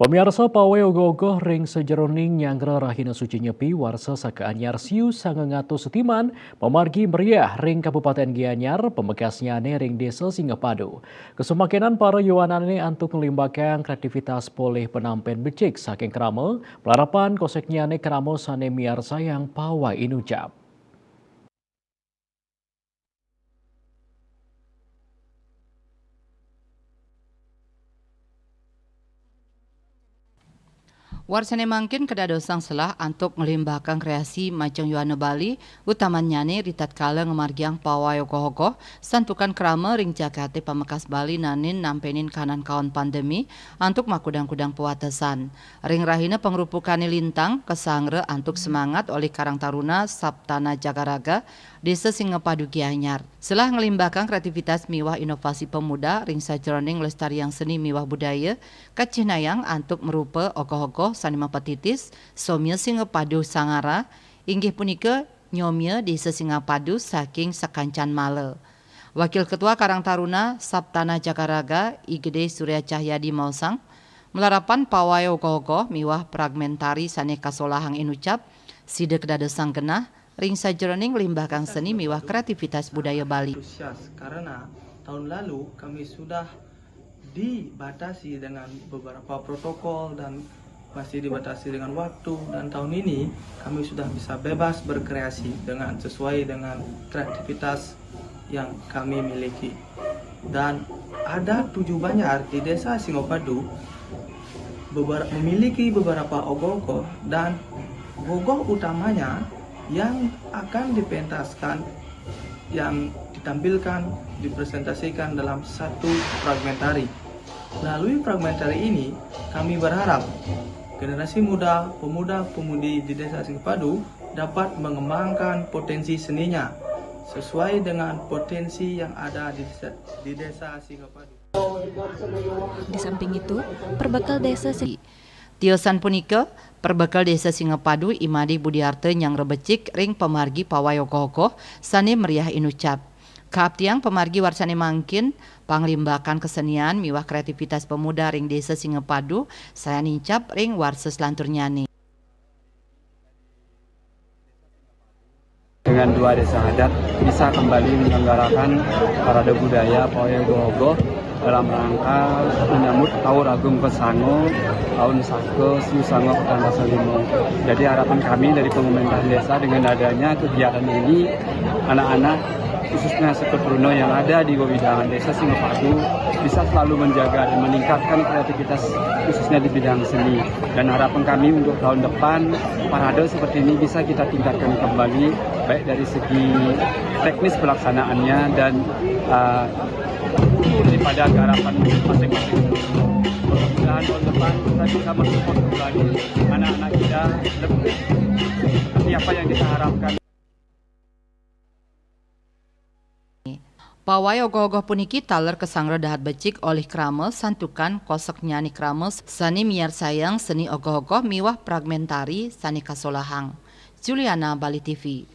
Pemirsa pawai ogoh-ogoh ring sejeroning nyanggra rahina suci nyepi warsa saka anyar siu sangengatu setiman pemargi meriah ring Kabupaten Gianyar pemekasnya ring desa Singapadu. Kesemakinan para yuanane antuk melimbakan kreativitas poleh penampen becik saking krama, pelarapan koseknya kramo sane miar sayang pawai inucap. Warsane mangkin kedadosang selah antuk ngelimbahkan kreasi macang Yuana Bali, utamanya nih ritat kala ngemargiang pawai ogoh-ogoh, santukan krama ring Jakate pamekas Bali nanin nampenin kanan kawan pandemi, antuk makudang-kudang pewatesan. Ring rahina pengrupukane lintang, kesangre antuk semangat oleh Karang Taruna Saptana Jagaraga, Desa Singapadu Gianyar. Selah ngelimbahkan kreativitas miwah inovasi pemuda, ring sajroning lestariang seni miwah budaya, kacinayang antuk merupa ogoh-ogoh sanima patitis, somya Singapadu Sangara, inggih punika nyomya Desa Singapadu saking Sakancan Male. Wakil Ketua Karang Taruna Saptana Jagaraga, Igede Surya Cahyadi Mausang, melarapan pawai ogoh-ogoh miwah fragmentari sane kasolahang inucap, side kedadesang genah, ring sajroning limbahkan seni miwah kreativitas budaya Bali. Karena tahun lalu kami sudah dibatasi dengan beberapa protokol dan masih dibatasi dengan waktu, dan tahun ini kami sudah bisa bebas berkreasi dengan sesuai dengan kreativitas yang kami miliki. Dan ada 7 banjar di desa Singapadu memiliki beberapa ogoh-ogoh, dan ogoh utamanya yang akan dipentaskan, yang ditampilkan, dipresentasikan dalam satu fragmentari. Melalui fragmentari ini, kami berharap generasi muda, pemuda-pemudi di desa Singapadu dapat mengembangkan potensi seninya sesuai dengan potensi yang ada di desa Singapadu. Di samping itu, perbekal desa Tiosan punika, perbekal desa Singapadu Imadi Budiarte yang rebecik ring pemargi pawai ogoh-ogoh sane meriah inucap. Kaaptiang pemargi warsane mangkin panglimbakan kesenian miwah kreativitas pemuda ring desa Singapadu saya nincap ring warsa selantur nyani. Dengan 2 desa adat bisa kembali menyelenggarakan parade budaya pawai ogoh-ogoh dalam rangka menyambut Tahun Agung Kesango tahun Sake Siu Sango Petang Limo. Jadi harapan kami dari pemerintahan desa dengan adanya kegiatan ini, anak-anak khususnya seketuruno yang ada di wewidangan desa Singapadu bisa selalu menjaga dan meningkatkan kreativitas khususnya di bidang seni. Dan harapan kami untuk tahun depan parade seperti ini bisa kita tingkatkan kembali, baik dari segi teknis pelaksanaannya dan daripada harapan masing-masing. Mudah-mudahan tahun depan kita bisa mensupport kembali anak-anak kita lebih seperti apa yang kita harapkan. Pawai ogoh-ogoh puniki taler kesangre dahat becik oleh krama santukan kosok nyani krama sani miar sayang seni ogoh-ogoh miwah fragmentari sani kasolahang. Juliana, Bali TV.